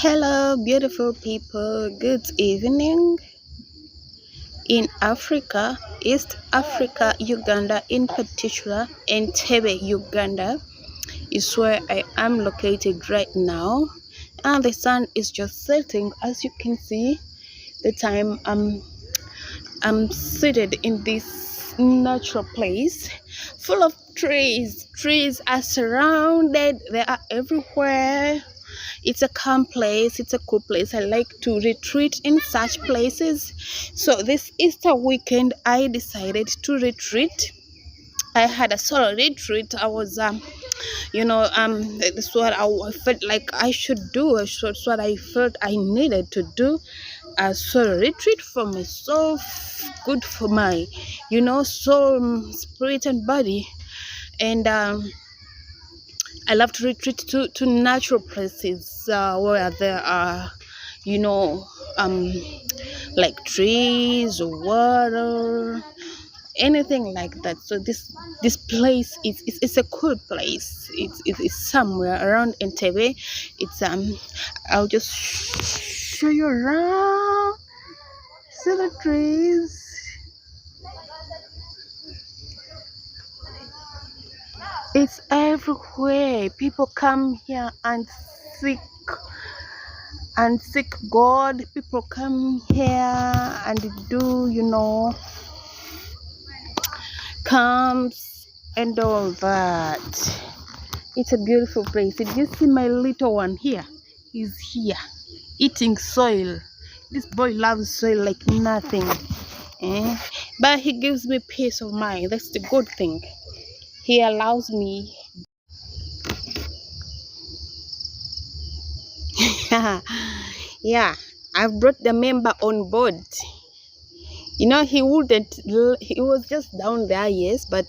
Hello, beautiful people. Good evening. In Africa, East Africa, Uganda in particular, Entebbe, Uganda, is where I am located right now. And the sun is just setting. As you can see, the time I'm seated in this natural place full of trees. Trees are surrounded, they are everywhere. It's a calm place, it's a cool place. I like to retreat in such places. So this Easter weekend I decided to retreat. I had a solo retreat. I was that's what I felt like I should do. That's what I felt I needed to do. A solo retreat for myself, good for my soul, spirit and body. And I love to retreat to natural places where there are, you know, like trees or water, anything like that. So this place is a cool place. It's somewhere around Entebbe. It's I'll just show you around. See the trees. It's everywhere. People come here and seek God. People come here and do, camps and all that. It's a beautiful place. Did you see my little one here? He's here eating soil. This boy loves soil like nothing. But he gives me peace of mind. That's the good thing. He allows me. Yeah, I've brought the member on board. He was just down there, yes, but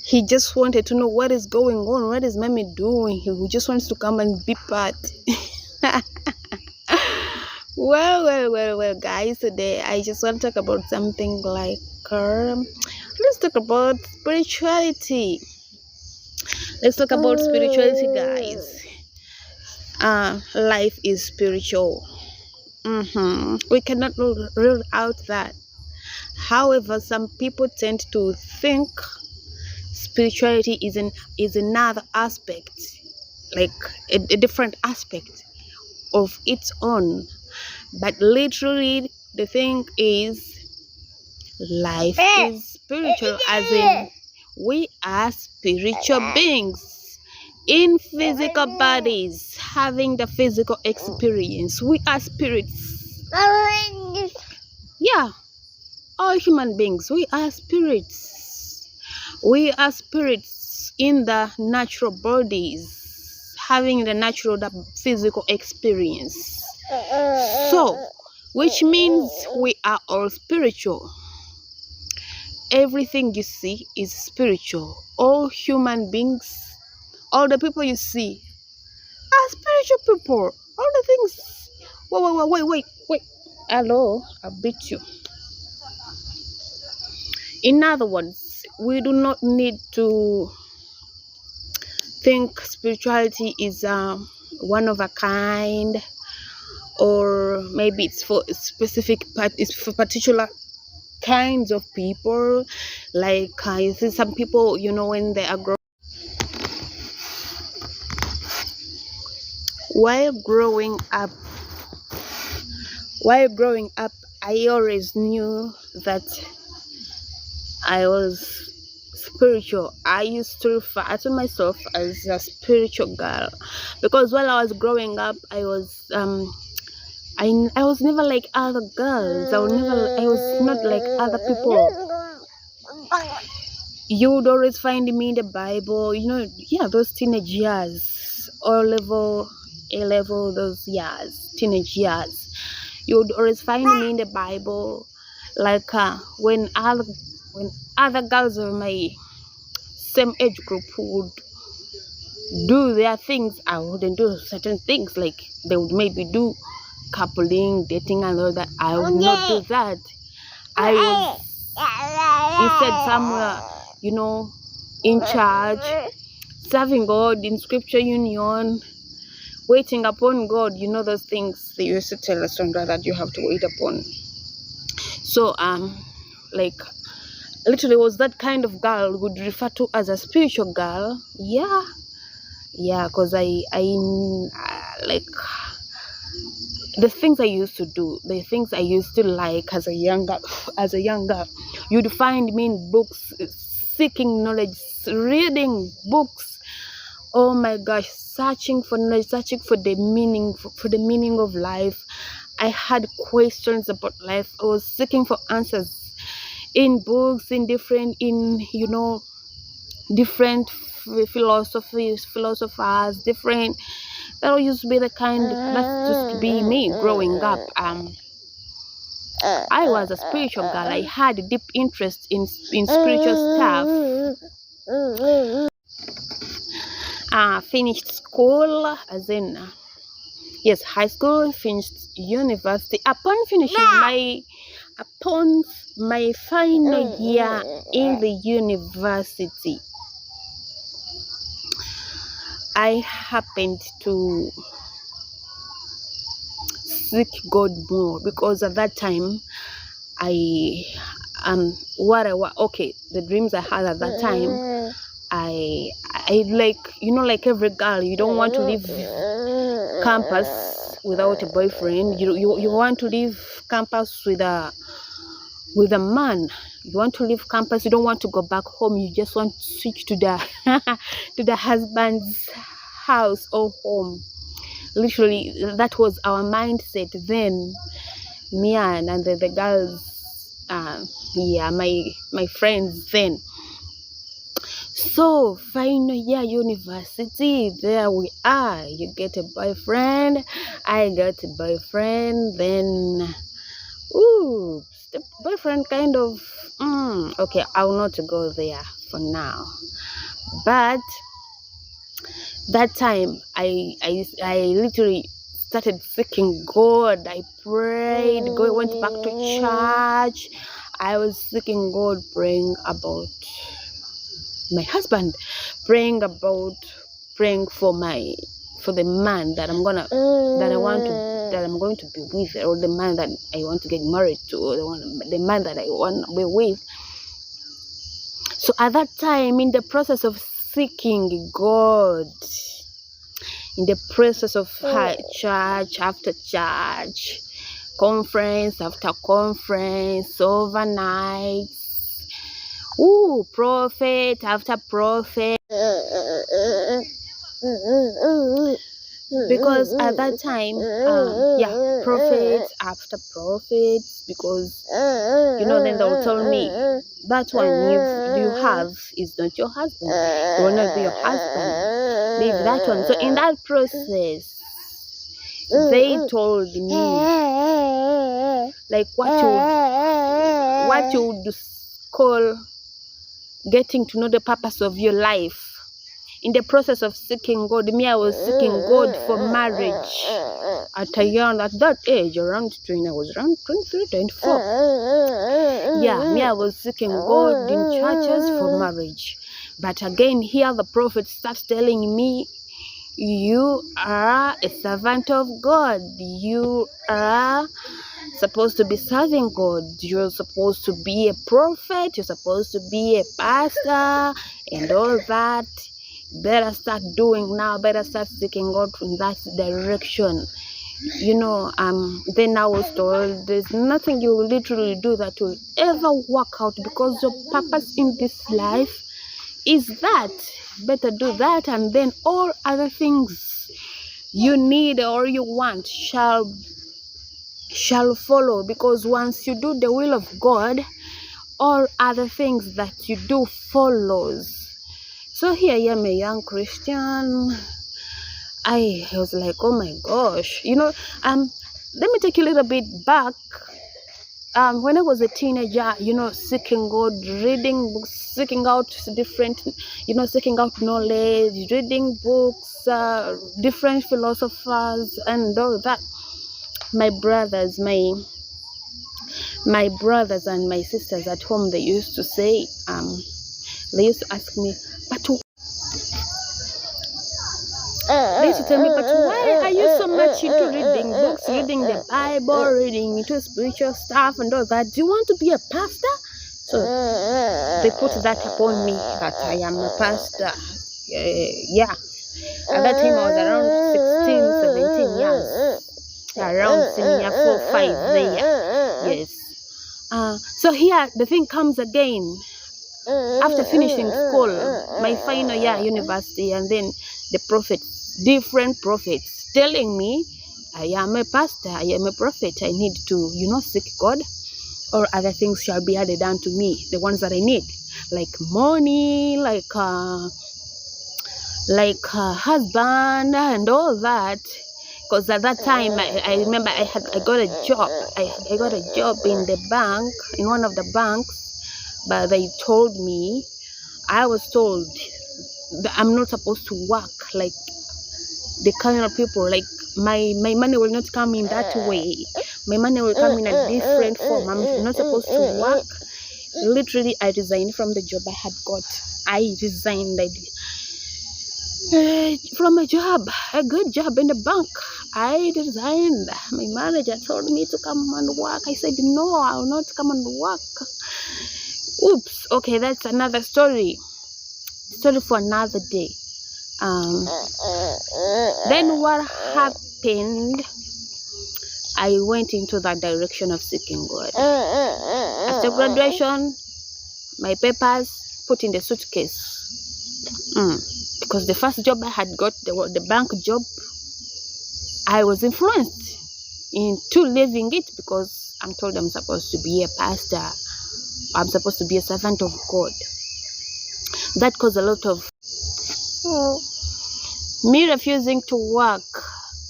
he just wanted to know what is going on. What is mommy doing? He just wants to come and be part. Well, guys, today I just want to talk about something like let's talk about spirituality. Let's talk about spirituality, guys. Life is spiritual. We cannot rule out that. However, some people tend to think spirituality is another aspect, like a different aspect of its own. But literally, the thing is, life is spiritual, as in we are spiritual beings in physical bodies, having the physical experience. We are spirits. Yeah, all human beings, we are spirits. We are spirits in the natural bodies, having the physical experience. So, which means we are all spiritual. Everything you see is spiritual. All human beings, all the people you see are spiritual people. All the things. Wait. Hello, I beat you. In other words, we do not need to think spirituality is one of a kind, or maybe it's for a specific part. It's for particular kinds of people. Like you see some people, when they are while growing up, I always knew that I was spiritual. I used to refer to myself as a spiritual girl, because while I was growing up, I was I was never like other girls. I was not like other people. You would always find me in the Bible, those teenage years, A level, those years, teenage years. You would always find me in the Bible, like when other girls of my same age group would do their things, I wouldn't do certain things. Like they would maybe do coupling, dating and all that. I would not do that. I was instead somewhere, in church, serving God in scripture union, waiting upon God, you know, those things they used to tell us, Sandra, that you have to wait upon. So like literally was that kind of girl would refer to as a spiritual girl. Yeah, because I like the things I used to do, the things I used to like as a young girl, you'd find me in books, seeking knowledge, reading books. Oh my gosh, searching for knowledge, searching for the meaning, for the meaning of life. I had questions about life. I was seeking for answers in books, in different philosophers, different. That used to be the kind. That used to be me growing up. I was a spiritual girl. I had a deep interest in spiritual stuff. Finished school, as in yes, high school. Finished university. Upon my final year in the university, I happened to seek God more, because at that time the dreams I had at that time, I like, like every girl, you don't want to leave campus without a boyfriend. You want to leave campus with a man. You want to leave campus, you don't want to go back home, you just want to switch to the to the husband's house or home. Literally, that was our mindset then, me and the girls, my friends then. So final year university, there we are. You get a boyfriend, I got a boyfriend. Then the boyfriend kind of okay, I will not go there for now. But that time I literally started seeking God. I prayed, God, went back to church. I was seeking God, praying about my husband, praying for the man that I'm going to be with, or the man that I want to get married to, or the man that I want to be with. So at that time, in the process of seeking God, in the process of church after church, conference after conference, overnights, prophet after prophet, because at that time, prophet after prophet, because then they'll tell me, that one you have is not your husband, it will not be your husband, leave that one. So in that process, they told me like what you would call getting to know the purpose of your life. In the process of seeking God, I was seeking God for marriage at that age, I was around 23, 24. I was seeking God in churches for marriage. But again, here the prophet starts telling me, you are a servant of God. You are supposed to be serving God. You're supposed to be a prophet. You're supposed to be a pastor and all that. Better start doing now. Better start seeking God in that direction. Then I was told there's nothing you will literally do that will ever work out, because your purpose in this life is that. Better do that, and then all other things you need or you want shall follow, because once you do the will of God, all other things that you do follows. So here I am, a young Christian. I was like, oh my gosh, let me take you a little bit back. When I was a teenager, seeking God, reading books, seeking out different, seeking out knowledge, reading books, different philosophers and all that. My brothers and my sisters at home, they used to say, they used to ask me, but They used to tell me, but why are you so much into reading books, reading the Bible, reading into spiritual stuff and all that? Do you want to be a pastor? So they put that upon me, that I am a pastor. Yeah. At that time I was around 16, 17 years. Around senior 4, 5 there. Yes. So here the thing comes again. After finishing school, my final year university, and then the prophets, different prophets, telling me, I am a pastor, I am a prophet, I need to, seek God, or other things shall be added unto me, the ones that I need, like money, like husband, and all that. Because at that time, I remember I got a job. I got a job in the bank, in one of the banks. But they told me, I was told that I'm not supposed to work like the kind of people, like my money will not come in that way. My money will come in a different form. I'm not supposed to work. Literally, I resigned from the job I had got. I resigned from a job, a good job in the bank. I resigned. My manager told me to come and work. I said, no, I will not come and work. Oops. Okay, that's another story. Story for another day. Then what happened? I went into that direction of seeking God. After graduation, my papers put in the suitcase. Because the first job I had got, the bank job, I was influenced into leaving it because I'm told I'm supposed to be a pastor. I'm supposed to be a servant of God. That caused a lot of me refusing to work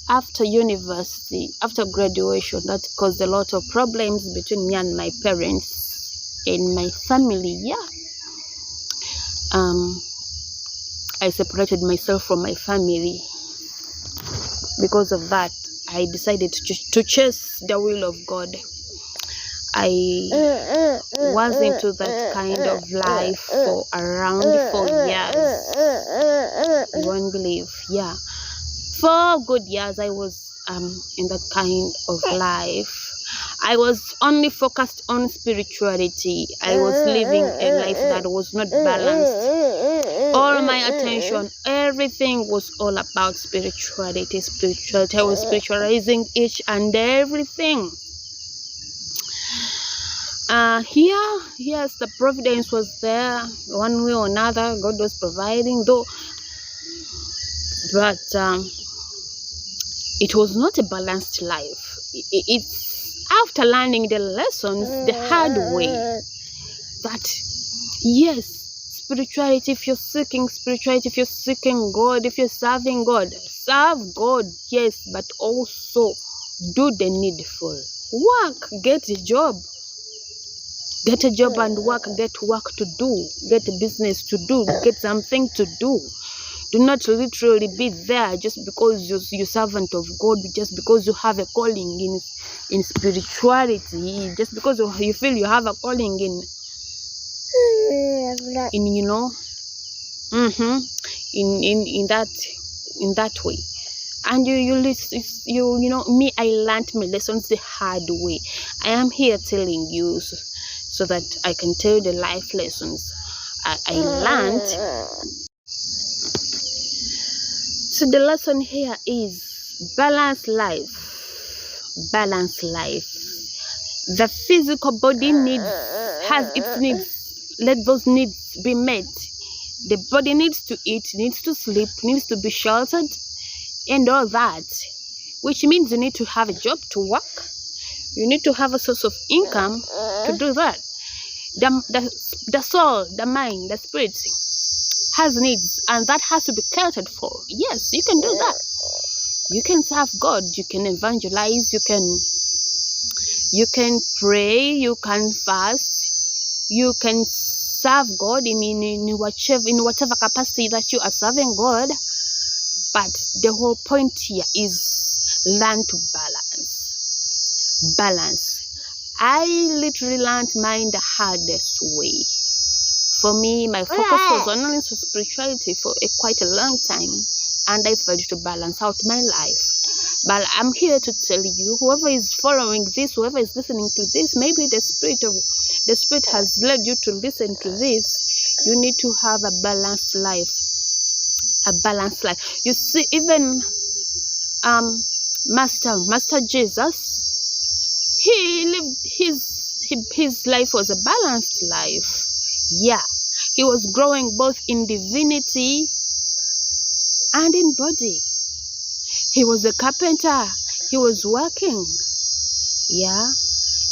after university, after graduation. That caused a lot of problems between me and my parents and my family. Yeah. I separated myself from my family. Because of that, I decided to chase the will of God. I was into that kind of life for around 4 years. You won't believe. Yeah. 4 good years I was in that kind of life. I was only focused on spirituality. I was living a life that was not balanced. All my attention, everything was all about spirituality. I was spiritualizing each and everything. Yes, the providence was there one way or another. God was providing, though, but it was not a balanced life. It's after learning the lessons the hard way that yes, spirituality, if you're seeking spirituality, if you're seeking God, if you're serving God, serve God, yes, but also do the needful. Work, get a job. Get a job and work, get work to do, get a business to do, get something to do. Do not literally be there just because you're servant of God, just because you have a calling in spirituality, just because you feel you have a calling in that way. And me, I learned my lessons the hard way. I am here telling you so that I can tell you the life lessons I learned. So the lesson here is balance life. Balance life. The physical body has its needs. Let those needs be met. The body needs to eat, needs to sleep, needs to be sheltered, and all that. Which means you need to have a job to work. You need to have a source of income to do that. The soul, the mind, the spirit has needs, and that has to be catered for. Yes, you can do that. You can serve God, you can evangelize, you can pray, you can fast, you can serve God in whatever capacity that you are serving God. But the whole point here is learn to balance. I literally learned mine the hardest way. For me, my focus was only on spirituality for quite a long time. and I failed to balance out my life. But I'm here to tell you, whoever is following this, whoever is listening to this, maybe the spirit has led you to listen to this. You need to have a balanced life. A balanced life. You see, even Master Jesus, he lived his life was a balanced life. Yeah, he was growing both in divinity and in body. He was a carpenter. He was working. Yeah,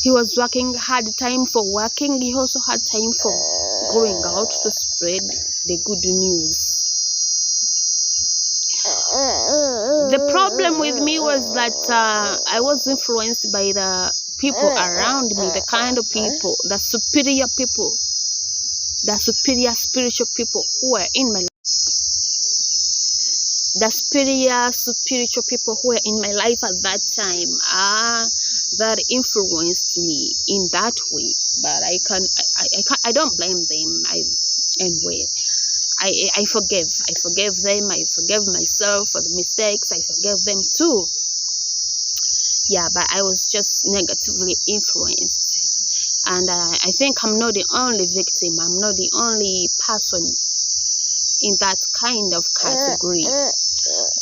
he was working, had time for working. He also had time for going out to spread the good news. The problem with me was that I was influenced by the people around me, the kind of people, the superior people, the superior spiritual people who were in my life. The superior spiritual people who were in my life at that time that influenced me in that way. But I don't blame them. I forgive them. I forgive myself for the mistakes. I forgive them too. Yeah, but I was just negatively influenced, and I think I'm not the only victim. I'm not the only person in that kind of category.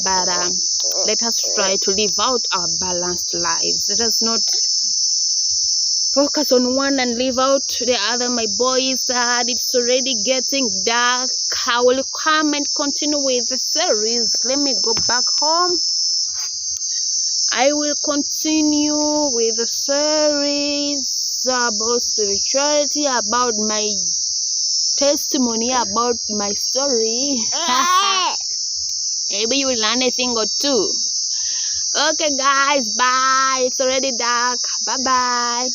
But let us try to live out our balanced lives. Let us not focus on one and leave out the other. My boys, it's already getting dark. I will come and continue with the series. Let me go back home. I will continue with the series about spirituality, about my testimony, about my story. Maybe you will learn a thing or two. Okay, guys, bye. It's already dark. Bye-bye.